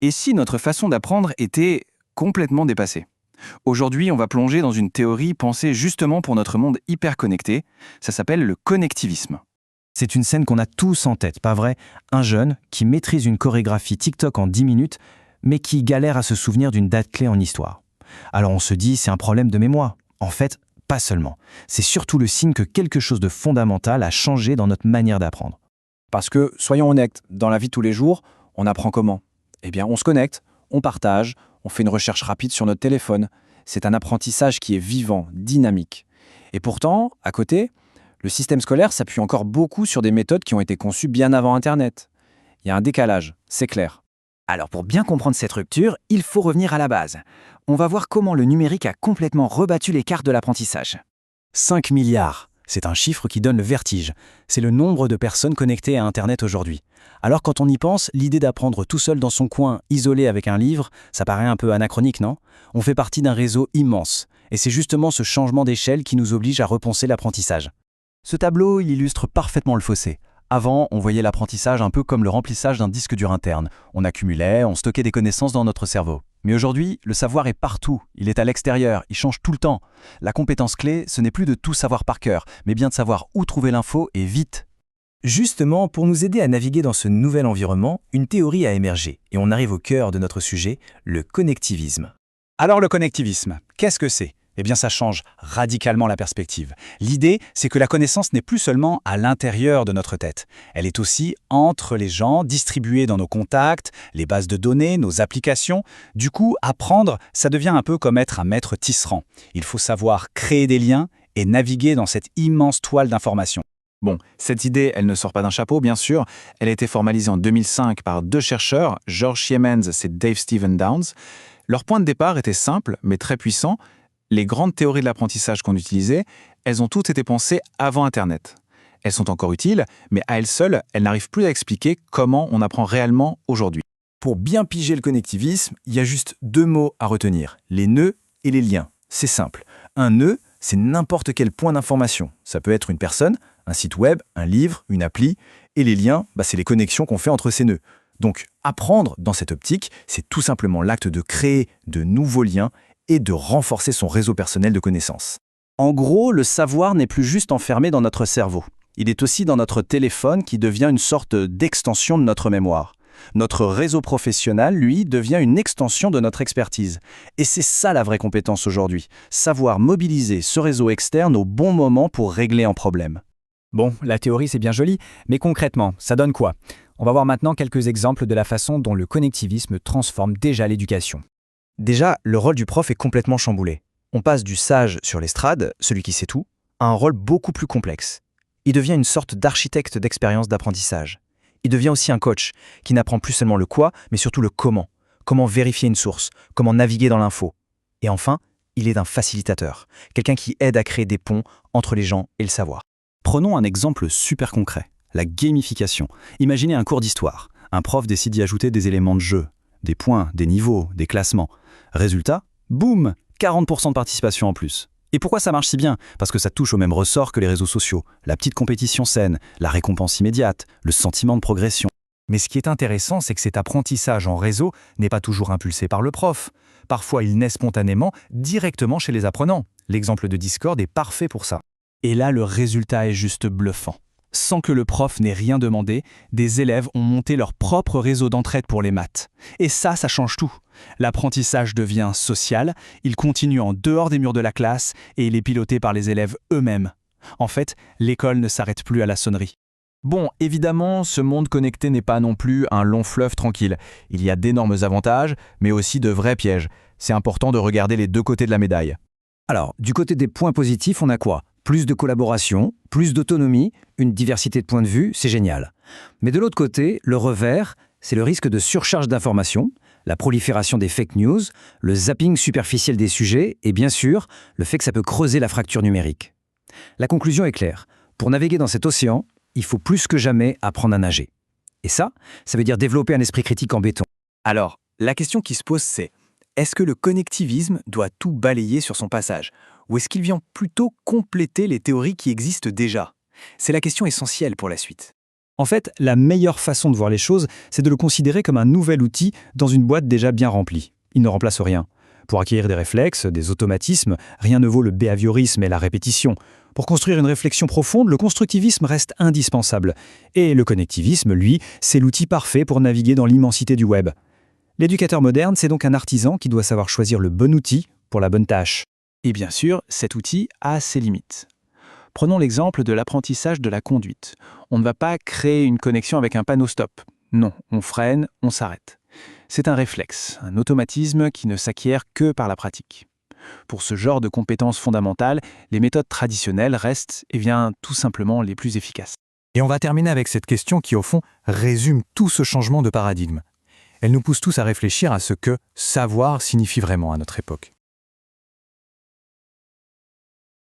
Et si notre façon d'apprendre était complètement dépassée? Aujourd'hui, on va plonger dans une théorie pensée justement pour notre monde hyper connecté. Ça s'appelle le connectivisme. C'est une scène qu'on a tous en tête, pas vrai? Un jeune qui maîtrise une chorégraphie TikTok en 10 minutes, mais qui galère à se souvenir d'une date clé en histoire. Alors on se dit, c'est un problème de mémoire. En fait, pas seulement. C'est surtout le signe que quelque chose de fondamental a changé dans notre manière d'apprendre. Parce que, soyons honnêtes, dans la vie de tous les jours, on apprend comment? Eh bien, on se connecte, on partage, on fait une recherche rapide sur notre téléphone. C'est un apprentissage qui est vivant, dynamique. Et pourtant, à côté, le système scolaire s'appuie encore beaucoup sur des méthodes qui ont été conçues bien avant Internet. Il y a un décalage, c'est clair. Alors pour bien comprendre cette rupture, il faut revenir à la base. On va voir comment le numérique a complètement rebattu les cartes de l'apprentissage. 5 milliards, c'est un chiffre qui donne le vertige. C'est le nombre de personnes connectées à Internet aujourd'hui. Alors quand on y pense, l'idée d'apprendre tout seul dans son coin, isolé avec un livre, ça paraît un peu anachronique, non? On fait partie d'un réseau immense. Et c'est justement ce changement d'échelle qui nous oblige à repenser l'apprentissage. Ce tableau, il illustre parfaitement le fossé. Avant, on voyait l'apprentissage un peu comme le remplissage d'un disque dur interne. On accumulait, on stockait des connaissances dans notre cerveau. Mais aujourd'hui, le savoir est partout, il est à l'extérieur, il change tout le temps. La compétence clé, ce n'est plus de tout savoir par cœur, mais bien de savoir où trouver l'info et vite. Justement, pour nous aider à naviguer dans ce nouvel environnement, une théorie a émergé, et on arrive au cœur de notre sujet, le connectivisme. Alors le connectivisme, qu'est-ce que c'est? Eh bien ça change radicalement la perspective. L'idée, c'est que la connaissance n'est plus seulement à l'intérieur de notre tête. Elle est aussi entre les gens, distribuée dans nos contacts, les bases de données, nos applications. Du coup, apprendre, ça devient un peu comme être un maître tisserand. Il faut savoir créer des liens et naviguer dans cette immense toile d'informations. Bon, cette idée, elle ne sort pas d'un chapeau, bien sûr. Elle a été formalisée en 2005 par deux chercheurs, George Siemens et Dave Steven Downes. Leur point de départ était simple, mais très puissant. Les grandes théories de l'apprentissage qu'on utilisait, elles ont toutes été pensées avant Internet. Elles sont encore utiles, mais à elles seules, elles n'arrivent plus à expliquer comment on apprend réellement aujourd'hui. Pour bien piger le connectivisme, il y a juste 2 mots à retenir, les nœuds et les liens. C'est simple. Un nœud, c'est n'importe quel point d'information. Ça peut être une personne, un site web, un livre, une appli. Et les liens, c'est les connexions qu'on fait entre ces nœuds. Donc, apprendre dans cette optique, c'est tout simplement l'acte de créer de nouveaux liens et de renforcer son réseau personnel de connaissances. En gros, le savoir n'est plus juste enfermé dans notre cerveau. Il est aussi dans notre téléphone qui devient une sorte d'extension de notre mémoire. Notre réseau professionnel, lui, devient une extension de notre expertise. Et c'est ça la vraie compétence aujourd'hui, savoir mobiliser ce réseau externe au bon moment pour régler un problème. Bon, la théorie c'est bien joli, mais concrètement, ça donne quoi? On va voir maintenant quelques exemples de la façon dont le connectivisme transforme déjà l'éducation. Déjà, le rôle du prof est complètement chamboulé. On passe du sage sur l'estrade, celui qui sait tout, à un rôle beaucoup plus complexe. Il devient une sorte d'architecte d'expérience d'apprentissage. Il devient aussi un coach, qui n'apprend plus seulement le quoi, mais surtout le comment. Comment vérifier une source, comment naviguer dans l'info. Et enfin, il est un facilitateur, quelqu'un qui aide à créer des ponts entre les gens et le savoir. Prenons un exemple super concret, la gamification. Imaginez un cours d'histoire. Un prof décide d'y ajouter des éléments de jeu, des points, des niveaux, des classements. Résultat, boum, 40% de participation en plus. Et pourquoi ça marche si bien? Parce que ça touche au même ressort que les réseaux sociaux. La petite compétition saine, la récompense immédiate, le sentiment de progression. Mais ce qui est intéressant, c'est que cet apprentissage en réseau n'est pas toujours impulsé par le prof. Parfois, il naît spontanément, directement chez les apprenants. L'exemple de Discord est parfait pour ça. Et là, le résultat est juste bluffant. Sans que le prof n'ait rien demandé, des élèves ont monté leur propre réseau d'entraide pour les maths. Et ça change tout. L'apprentissage devient social, il continue en dehors des murs de la classe et il est piloté par les élèves eux-mêmes. En fait, l'école ne s'arrête plus à la sonnerie. Bon, évidemment, ce monde connecté n'est pas non plus un long fleuve tranquille. Il y a d'énormes avantages, mais aussi de vrais pièges. C'est important de regarder les deux côtés de la médaille. Alors, du côté des points positifs, on a quoi? Plus de collaboration, plus d'autonomie, une diversité de points de vue, c'est génial. Mais de l'autre côté, le revers, c'est le risque de surcharge d'informations, la prolifération des fake news, le zapping superficiel des sujets et bien sûr, le fait que ça peut creuser la fracture numérique. La conclusion est claire. Pour naviguer dans cet océan, il faut plus que jamais apprendre à nager. Et ça veut dire développer un esprit critique en béton. Alors, la question qui se pose c'est, est-ce que le connectivisme doit tout balayer sur son passage? Ou est-ce qu'il vient plutôt compléter les théories qui existent déjà? C'est la question essentielle pour la suite. En fait, la meilleure façon de voir les choses, c'est de le considérer comme un nouvel outil dans une boîte déjà bien remplie. Il ne remplace rien. Pour acquérir des réflexes, des automatismes, rien ne vaut le behaviorisme et la répétition. Pour construire une réflexion profonde, le constructivisme reste indispensable. Et le connectivisme, lui, c'est l'outil parfait pour naviguer dans l'immensité du web. L'éducateur moderne, c'est donc un artisan qui doit savoir choisir le bon outil pour la bonne tâche. Et bien sûr, cet outil a ses limites. Prenons l'exemple de l'apprentissage de la conduite. On ne va pas créer une connexion avec un panneau stop. Non, on freine, on s'arrête. C'est un réflexe, un automatisme qui ne s'acquiert que par la pratique. Pour ce genre de compétences fondamentales, les méthodes traditionnelles restent, tout simplement les plus efficaces. Et on va terminer avec cette question qui, au fond, résume tout ce changement de paradigme. Elle nous pousse tous à réfléchir à ce que savoir signifie vraiment à notre époque.